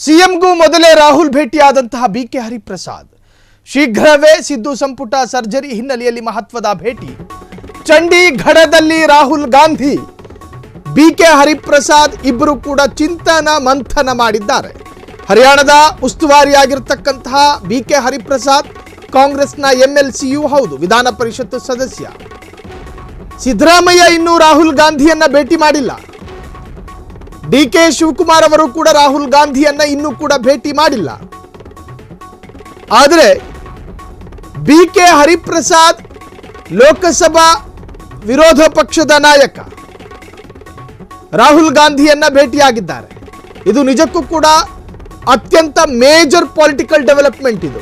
ಸಿಎಂಗೂ ಮೊದಲೇ ರಾಹುಲ್ ಭೇಟಿಯಾದಂತಹ ಬಿಕೆ ಹರಿಪ್ರಸಾದ್ ಶೀಘ್ರವೇ ಸಿದ್ದು ಸಂಪುಟ ಸರ್ಜರಿ ಹಿನ್ನೆಲೆಯಲ್ಲಿ ಮಹತ್ವದ ಭೇಟಿ. ಚಂಡೀಗಢದಲ್ಲಿ ರಾಹುಲ್ ಗಾಂಧಿ ಬಿಕೆ ಹರಿಪ್ರಸಾದ್ ಇಬ್ಬರು ಕೂಡ ಚಿಂತನ ಮಂಥನ ಮಾಡಿದ್ದಾರೆ. ಹರಿಯಾಣದ ಉಸ್ತುವಾರಿಯಾಗಿರತಕ್ಕಂತಹ ಬಿಕೆ ಹರಿಪ್ರಸಾದ್ ಕಾಂಗ್ರೆಸ್ನ ಎಂಎಲ್ಸಿಯೂ ಹೌದು, ವಿಧಾನ ಪರಿಷತ್ ಸದಸ್ಯ. ಸಿದ್ದರಾಮಯ್ಯ ಇನ್ನೂ ರಾಹುಲ್ ಗಾಂಧಿಯನ್ನ ಭೇಟಿ ಮಾಡಿಲ್ಲ. ಡಿಕೆ ಶಿವಕುಮಾರ್ ಅವರು ಕೂಡ ರಾಹುಲ್ ಗಾಂಧಿಯನ್ನ ಇನ್ನೂ ಕೂಡ ಭೇಟಿ ಮಾಡಿಲ್ಲ. ಆದರೆ ಬಿಕೆ ಹರಿಪ್ರಸಾದ್ ಲೋಕಸಭಾ ವಿರೋಧ ಪಕ್ಷದ ನಾಯಕ ರಾಹುಲ್ ಗಾಂಧಿಯನ್ನ ಭೇಟಿಯಾಗಿದ್ದಾರೆ. ಇದು ನಿಜಕ್ಕೂ ಕೂಡ ಅತ್ಯಂತ ಮೇಜರ್ ಪೊಲಿಟಿಕಲ್ ಡೆವಲಪ್ಮೆಂಟ್. ಇದು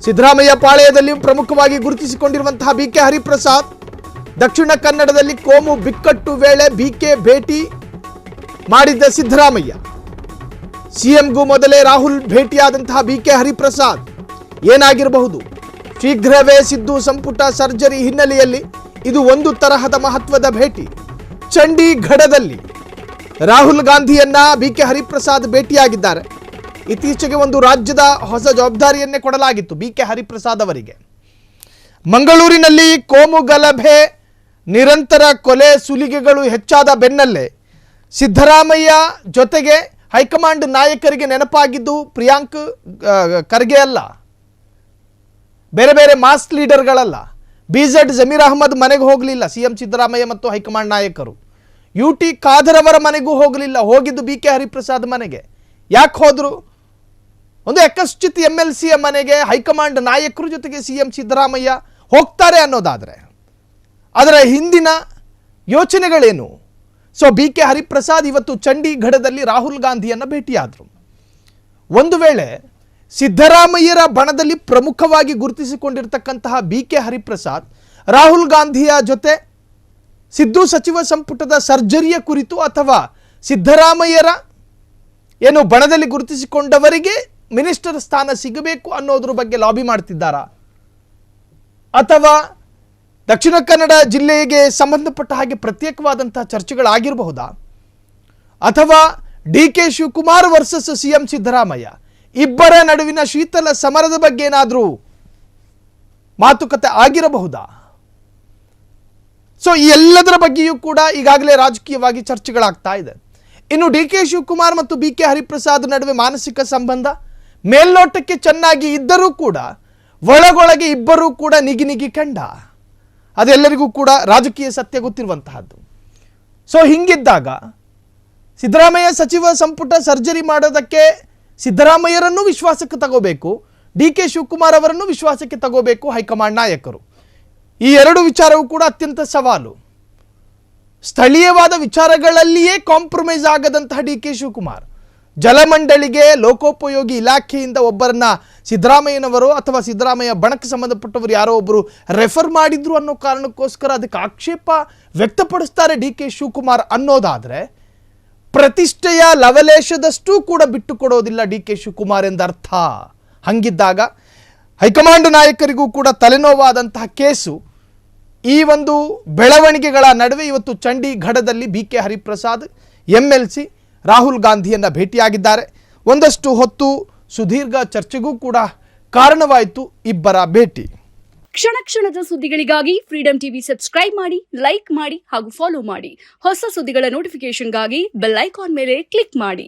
ಸಿದ್ದರಾಮಯ್ಯ ಪಾಳೆಯದಲ್ಲಿ ಪ್ರಮುಖವಾಗಿ ಗುರುತಿಸಿಕೊಂಡಿರುವಂತಹ ಬಿಕೆ ಹರಿಪ್ರಸಾದ್ ದಕ್ಷಿಣ ಕನ್ನಡದಲ್ಲಿ ಕೋಮು ಬಿಕ್ಕಟ್ಟು ವೇಳೆ ಬಿಕೆ ಭೇಟಿ ಮಾಡಿದ್ದ ಸಿದ್ದರಾಮಯ್ಯ. ಸಿಎಂಗೂ ಮೊದಲೇ ರಾಹುಲ್ ಭೇಟಿಯಾದಂತಹ ಬಿಕೆ ಹರಿಪ್ರಸಾದ್ ಏನಾಗಿರಬಹುದು? ಶೀಘ್ರವೇ ಸಿದ್ದು ಸಂಪುಟ ಸರ್ಜರಿ ಹಿನ್ನೆಲೆಯಲ್ಲಿ ಇದು ಒಂದು ತರಹದ ಮಹತ್ವದ ಭೇಟಿ. ಚಂಡೀಗಢದಲ್ಲಿ ರಾಹುಲ್ ಗಾಂಧಿಯನ್ನ ಬಿಕೆ ಹರಿಪ್ರಸಾದ್ ಭೇಟಿಯಾಗಿದ್ದಾರೆ. ಇತ್ತೀಚೆಗೆ ಒಂದು ರಾಜ್ಯದ ಹೊಸ ಜವಾಬ್ದಾರಿಯನ್ನೇ ಕೊಡಲಾಗಿತ್ತು ಬಿಕೆ ಹರಿಪ್ರಸಾದ್ ಅವರಿಗೆ. ಮಂಗಳೂರಿನಲ್ಲಿ ಕೋಮು ಗಲಭೆ, ನಿರಂತರ ಕೊಲೆ ಸುಲಿಗೆಗಳು ಹೆಚ್ಚಾದ ಬೆನ್ನಲ್ಲೇ ಸಿದ್ದರಾಮಯ್ಯ ಜೊತೆಗೆ ಹೈಕಮಾಂಡ್ ನಾಯಕರಿಗೆ ನೆನಪಾಗಿದ್ದು ಪ್ರಿಯಾಂಕ್ ಖರ್ಗೆ ಅಲ್ಲ, ಬೇರೆ ಬೇರೆ ಮಾಸ್ ಲೀಡರ್ಗಳಲ್ಲ. ಬಿಜೆಡ್ ಜಮೀರ್ ಅಹಮದ್ ಮನೆಗೆ ಹೋಗಲಿಲ್ಲ ಸಿಎಂ ಸಿದ್ದರಾಮಯ್ಯ ಮತ್ತು ಹೈಕಮಾಂಡ್ ನಾಯಕರು. ಯುಟಿ ಖಾದರ್ ಅವರ ಮನೆಗೂ ಹೋಗಲಿಲ್ಲ, ಹೋಗಿದ್ದು ಬಿಕೆ ಹರಿಪ್ರಸಾದ್ ಮನೆಗೆ. ಯಾಕೆ ಹೋದ್ರು? ಒಂದು ಯಕಶ್ಚಿತ್ ಎಂಎಲ್ಸಿಯ ಮನೆಗೆ ಹೈಕಮಾಂಡ್ ನಾಯಕರು ಜೊತೆಗೆ ಸಿಎಂ ಸಿದ್ದರಾಮಯ್ಯ ಹೋಗ್ತಾರೆ ಅನ್ನೋದಾದರೆ ಅದರ ಹಿಂದಿನ ಯೋಚನೆಗಳೇನು? ಸೊ ಬಿಕೆ ಹರಿಪ್ರಸಾದ್ ಇವತ್ತು ಚಂಡೀಗಢದಲ್ಲಿ ರಾಹುಲ್ ಗಾಂಧಿಯನ್ನ ಭೇಟಿಯಾದರು. ಒಂದು ವೇಳೆ ಸಿದ್ದರಾಮಯ್ಯರ ಬಣದಲ್ಲಿ ಪ್ರಮುಖವಾಗಿ ಗುರುತಿಸಿಕೊಂಡಿರ್ತಕ್ಕಂತಹ ಬಿಕೆ ಹರಿಪ್ರಸಾದ್ ರಾಹುಲ್ ಗಾಂಧಿಯ ಜೊತೆ ಸಿದ್ದು ಸಚಿವ ಸಂಪುಟದ ಸರ್ಜರಿಯ ಕುರಿತು ಅಥವಾ ಸಿದ್ದರಾಮಯ್ಯರ ಏನು ಬಣದಲ್ಲಿ ಗುರುತಿಸಿಕೊಂಡವರಿಗೆ ಮಿನಿಸ್ಟರ್ ಸ್ಥಾನ ಸಿಗಬೇಕು ಅನ್ನೋದ್ರ ಬಗ್ಗೆ ಲಾಬಿ ಮಾಡ್ತಿದ್ದಾರಾ? ಅಥವಾ ದಕ್ಷಿಣ ಕನ್ನಡ ಜಿಲ್ಲೆಗೆ ಸಂಬಂಧಪಟ್ಟ ಹಾಗೆ ಪ್ರತ್ಯೇಕವಾದಂತಹ ಚರ್ಚೆಗಳಾಗಿರಬಹುದಾ? ಅಥವಾ ಡಿಕೆ ಶಿವಕುಮಾರ್ ವರ್ಸಸ್ ಸಿಎಂ ಸಿದ್ದರಾಮಯ್ಯ ಇಬ್ಬರ ನಡುವಿನ ಶೀತಲ ಸಮರದ ಬಗ್ಗೆ ಏನಾದರೂ ಮಾತುಕತೆ ಆಗಿರಬಹುದಾ? ಸೊ ಈ ಎಲ್ಲದರ ಬಗ್ಗೆಯೂ ಕೂಡ ಈಗಾಗಲೇ ರಾಜಕೀಯವಾಗಿ ಚರ್ಚೆಗಳಾಗ್ತಾ ಇದೆ. ಇನ್ನು ಡಿಕೆ ಶಿವಕುಮಾರ್ ಮತ್ತು ಬಿಕೆ ಹರಿಪ್ರಸಾದ್ ನಡುವೆ ಮಾನಸಿಕ ಸಂಬಂಧ ಮೇಲ್ನೋಟಕ್ಕೆ ಚೆನ್ನಾಗಿ ಇದ್ದರೂ ಕೂಡ ಒಳಗೊಳಗೆ ಇಬ್ಬರೂ ಕೂಡ ನಿಗಿ ಕಂಡ, ಅದೆಲ್ಲರಿಗೂ ಕೂಡ ರಾಜಕೀಯ ಸತ್ಯ ಗೊತ್ತಿರುವಂತಹದ್ದು. ಸೊ ಹಿಂಗಿದ್ದಾಗ ಸಿದ್ದರಾಮಯ್ಯ ಸಚಿವ ಸಂಪುಟ ಸರ್ಜರಿ ಮಾಡೋದಕ್ಕೆ ಸಿದ್ದರಾಮಯ್ಯರನ್ನು ವಿಶ್ವಾಸಕ್ಕೆ ತಗೋಬೇಕು, ಡಿಕೆ ಶಿವಕುಮಾರ್ ಅವರನ್ನು ವಿಶ್ವಾಸಕ್ಕೆ ತಗೋಬೇಕು ಹೈಕಮಾಂಡ್ ನಾಯಕರು. ಈ ಎರಡು ವಿಚಾರವೂ ಕೂಡ ಅತ್ಯಂತ ಸವಾಲು. ಸ್ಥಳೀಯವಾದ ವಿಚಾರಗಳಲ್ಲಿಯೇ ಕಾಂಪ್ರಮೈಸ್ ಆಗದಂತಹ ಡಿಕೆ ಶಿವಕುಮಾರ್ ಜಲಮಂಡಳಿಗೆ ಲೋಕೋಪಯೋಗಿ ಇಲಾಖೆಯಿಂದ ಒಬ್ಬರನ್ನ ಸಿದ್ದರಾಮಯ್ಯನವರು ಅಥವಾ ಸಿದ್ದರಾಮಯ್ಯ ಬಣಕ್ಕೆ ಸಂಬಂಧಪಟ್ಟವರು ಯಾರೋ ಒಬ್ಬರು ರೆಫರ್ ಮಾಡಿದ್ರು ಅನ್ನೋ ಕಾರಣಕ್ಕೋಸ್ಕರ ಅದಕ್ಕೆ ಆಕ್ಷೇಪ ವ್ಯಕ್ತಪಡಿಸ್ತಾರೆ ಡಿಕೆ ಶಿವಕುಮಾರ್ ಅನ್ನೋದಾದರೆ ಪ್ರತಿಷ್ಠೆಯ ಲವಲೇಶದಷ್ಟೂ ಕೂಡ ಬಿಟ್ಟು ಕೊಡೋದಿಲ್ಲ ಡಿಕೆ ಶಿವಕುಮಾರ್ ಎಂದರ್ಥ. ಹಂಗಿದ್ದಾಗ ಹೈಕಮಾಂಡ್ ನಾಯಕರಿಗೂ ಕೂಡ ತಲೆನೋವಾದಂತಹ ಕೇಸು. ಈ ಒಂದು ಬೆಳವಣಿಗೆಗಳ ನಡುವೆ ಇವತ್ತು ಚಂಡೀಗಢದಲ್ಲಿ ಬಿಕೆ ಹರಿಪ್ರಸಾದ್ ಎಂಎಲ್ಸಿ ರಾಹುಲ್ ಗಾಂಧಿಯನ್ನ ಭೇಟಿಯಾಗಿದ್ದಾರೆ. ಒಂದಷ್ಟು ಹೊತ್ತು ಸುದೀರ್ಘ ಚರ್ಚೆಗೂ ಕೂಡ ಕಾರಣವಾಯಿತು ಇಬ್ಬರ ಭೇಟಿ. ಕ್ಷಣ ಕ್ಷಣದ ಸುದ್ದಿಗಳಿಗಾಗಿ ಫ್ರೀಡಂ ಟಿವಿ ಸಬ್ಸ್ಕ್ರೈಬ್ ಮಾಡಿ, ಲೈಕ್ ಮಾಡಿ ಹಾಗೂ ಫಾಲೋ ಮಾಡಿ. ಹೊಸ ಸುದ್ದಿಗಳ ನೋಟಿಫಿಕೇಶನ್ಗಾಗಿ ಬೆಲ್ ಐಕಾನ್ ಮೇಲೆ ಕ್ಲಿಕ್ ಮಾಡಿ.